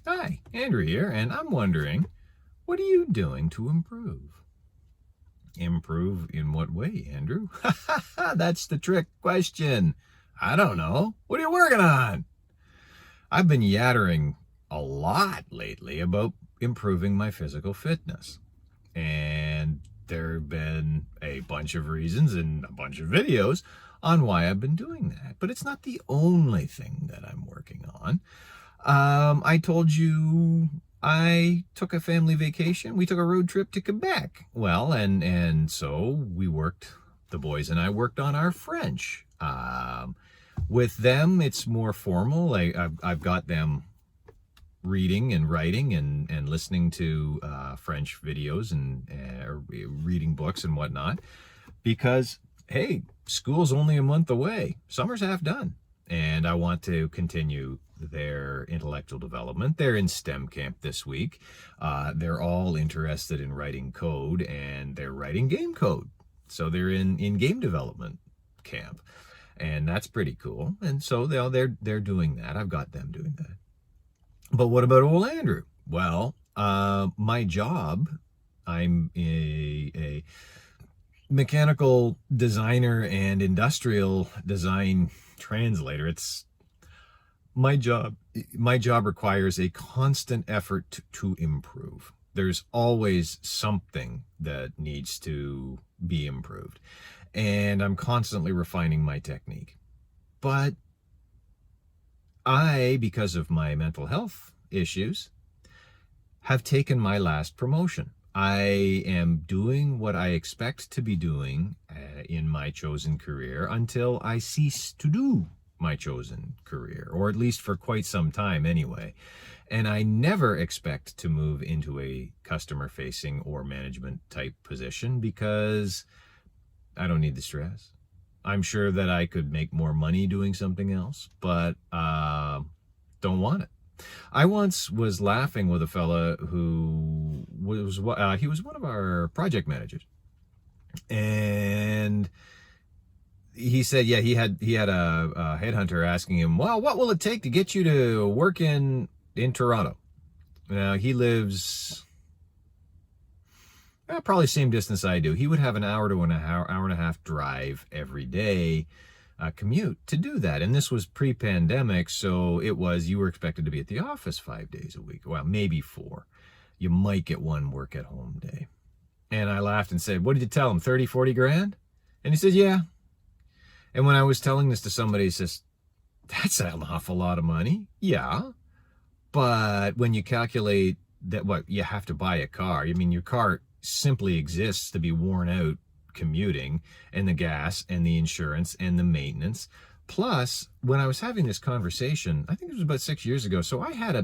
Hi, Andrew here, and I'm wondering, what are you doing to improve? Improve in what way, Andrew? That's the trick question. I don't know. What are you working on? I've been yattering a lot lately about improving my physical fitness. And there have been a bunch of reasons and a bunch of videos on why I've been doing that. But it's not the only thing that I'm working on. I told you I took a family vacation. We took a road trip to Quebec. Well, and so the boys and I worked on our French. With them, it's more formal. I've got them reading and writing and listening to French videos and reading books and whatnot, because, hey, school's only a month away. Summer's half done. And I want to continue their intellectual development. They're in STEM camp this week. They're all interested in writing code, and they're writing game code. So they're in game development camp. And that's pretty cool. And so they're doing that. I've got them doing that. But what about old Andrew? Well, my job, I'm a mechanical designer and industrial design translator. It's my job requires a constant effort to improve. There's always something that needs to be improved, and I'm constantly refining my technique. But because of my mental health issues, have taken my last promotion. I am doing what I expect to be doing in my chosen career until I cease to do my chosen career, or at least for quite some time anyway. And I never expect to move into a customer-facing or management type position because I don't need the stress. I'm sure that I could make more money doing something else, but don't want it. I once was laughing with a fella who was he was one of our project managers, and he said, yeah, he had a headhunter asking him, well, what will it take to get you to work in Toronto? Now he lives probably same distance I do. He would have an hour to an hour and a half drive every day. Commute to do that. And this was pre-pandemic, so you were expected to be at the office 5 days a week. Well, maybe 4. You might get one work at home day. And I laughed and said, what did you tell him, 30, 40 grand? And he said, yeah. And when I was telling this to somebody, he says, that's an awful lot of money. Yeah. But when you calculate that, you have to buy a car. I mean, your car simply exists to be worn out commuting, and the gas and the insurance and the maintenance. Plus, when I was having this conversation, I think it was about 6 years ago, so I had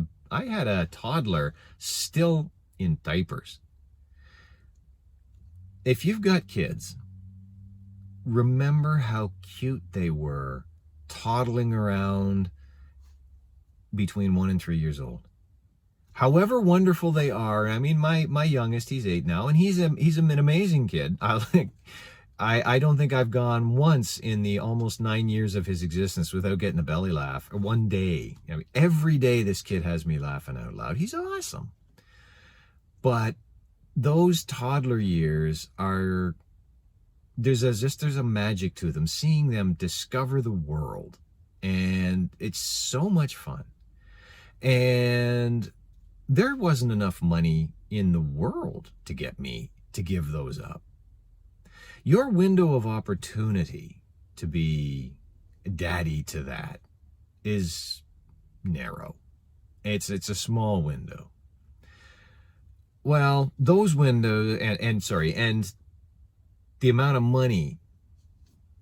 a toddler still in diapers. If you've got kids, remember how cute they were toddling around between 1 and 3 years old. However wonderful they are. I mean, my youngest, he's 8 now, and he's an amazing kid. I don't think I've gone once in the almost 9 years of his existence without getting a belly laugh. One day. I mean, every day this kid has me laughing out loud. He's awesome. But those toddler years there's a magic to them, seeing them discover the world. And it's so much fun. And there wasn't enough money in the world to get me to give those up. Your window of opportunity to be daddy to that is narrow. It's a small window. Well, those windows, and the amount of money,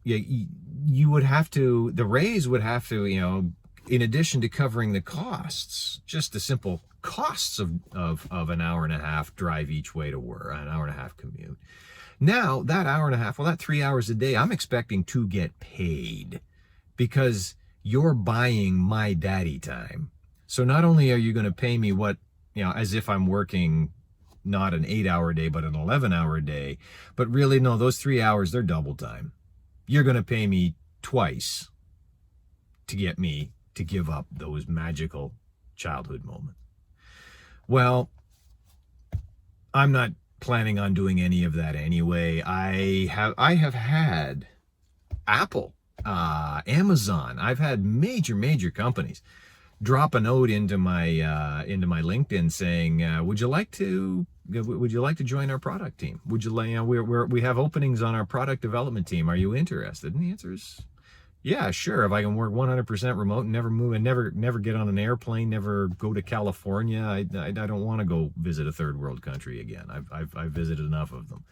you would have to, the raise would have to, in addition to covering the costs, just the simple costs of an hour and a half drive each way to work, an hour and a half commute. Now, that hour and a half, that 3 hours a day, I'm expecting to get paid because you're buying my daddy time. So not only are you going to pay me as if I'm working not an 8-hour day, but an 11-hour day, but really, no, those 3 hours, they're double time. You're going to pay me twice to get me to give up those magical childhood moments. Well, I'm not planning on doing any of that anyway. I have had Apple, Amazon. I've had major companies drop a note into my LinkedIn saying, would you like to join our product team? Would you like, we have openings on our product development team. Are you interested? And the answer is, yeah, sure. If I can work 100% remote and never move and never get on an airplane, never go to California, I don't want to go visit a third world country again. I've visited enough of them.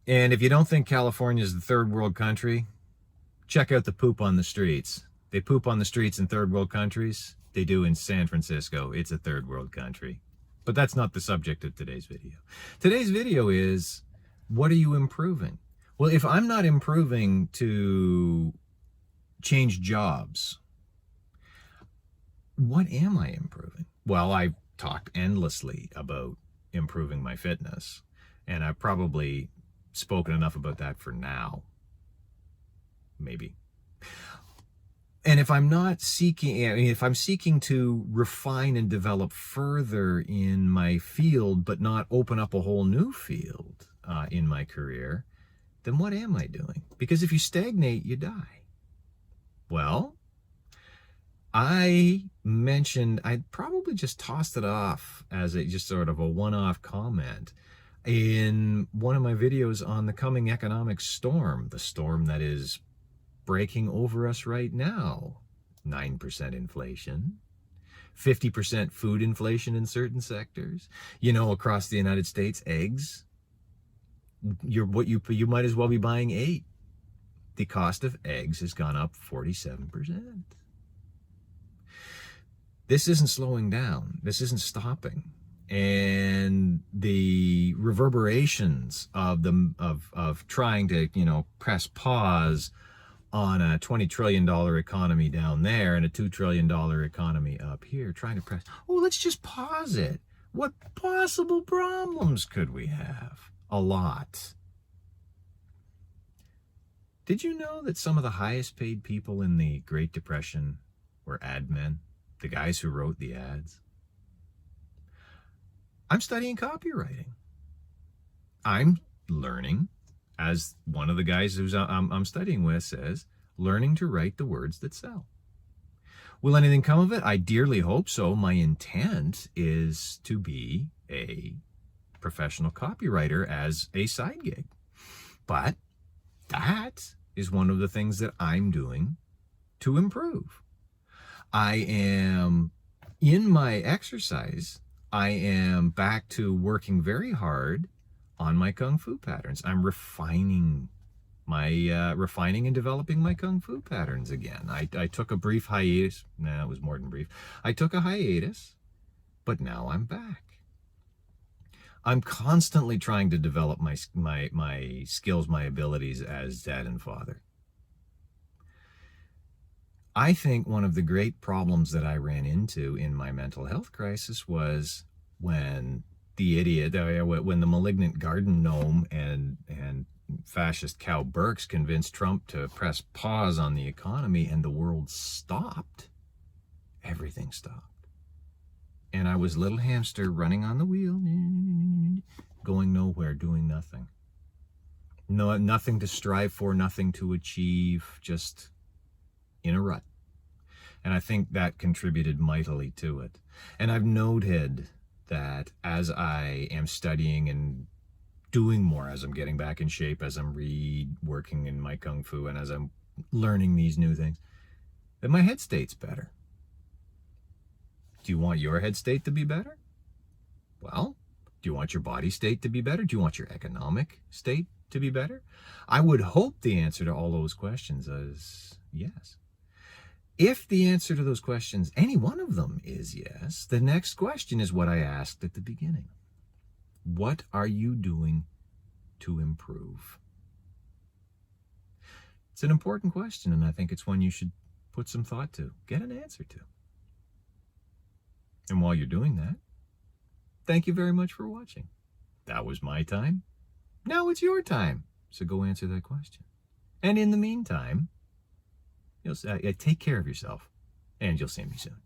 And if you don't think California is the third world country, check out the poop on the streets. They poop on the streets in third world countries. They do in San Francisco. It's a third world country. But that's not the subject of today's video. Today's video is, what are you improving? Well, if I'm not improving to change jobs, what am I improving? Well, I've talked endlessly about improving my fitness, and I've probably spoken enough about that for now. Maybe. And if I'm not seeking, if I'm seeking to refine and develop further in my field, but not open up a whole new field in my career, then what am I doing? Because if you stagnate, you die. Well, I probably just tossed it off as just sort of a one-off comment in one of my videos on the coming economic storm, the storm that is breaking over us right now. 9% inflation, 50% food inflation in certain sectors. Across the United States, eggs, you might as well be buying 8. The cost of eggs has gone up 47%. This isn't slowing down. This isn't stopping. And the reverberations of trying to, press pause on a $20 trillion economy down there and a $2 trillion economy up here, let's just pause it. What possible problems could we have? A lot. Did you know that some of the highest paid people in the Great Depression were ad men? The guys who wrote the ads? I'm studying copywriting. I'm learning, as one of the guys who's I'm studying with says, learning to write the words that sell. Will anything come of it? I dearly hope so. My intent is to be a professional copywriter as a side gig. But that is one of the things that I'm doing to improve. In my exercise, I am back to working very hard on my Kung Fu patterns. I'm refining and developing my Kung Fu patterns again. I took a brief hiatus. It was more than brief. I took a hiatus, but now I'm back. I'm constantly trying to develop my skills, my abilities as dad and father. I think one of the great problems that I ran into in my mental health crisis was when the malignant garden gnome and fascist Cow Burks convinced Trump to press pause on the economy and the world stopped. Everything stopped. And I was little hamster running on the wheel, going nowhere, doing nothing. No, nothing to strive for, nothing to achieve, just in a rut. And I think that contributed mightily to it. And I've noted that as I am studying and doing more, as I'm getting back in shape, as I'm working in my Kung Fu, and as I'm learning these new things, that my head state's better. Do you want your head state to be better? Well, do you want your body state to be better? Do you want your economic state to be better? I would hope the answer to all those questions is yes. If the answer to those questions, any one of them, is yes, the next question is what I asked at the beginning. What are you doing to improve? It's an important question, and I think it's one you should put some thought to, get an answer to. And while you're doing that, thank you very much for watching. That was my time. Now it's your time. So go answer that question. And in the meantime, take care of yourself, and you'll see me soon.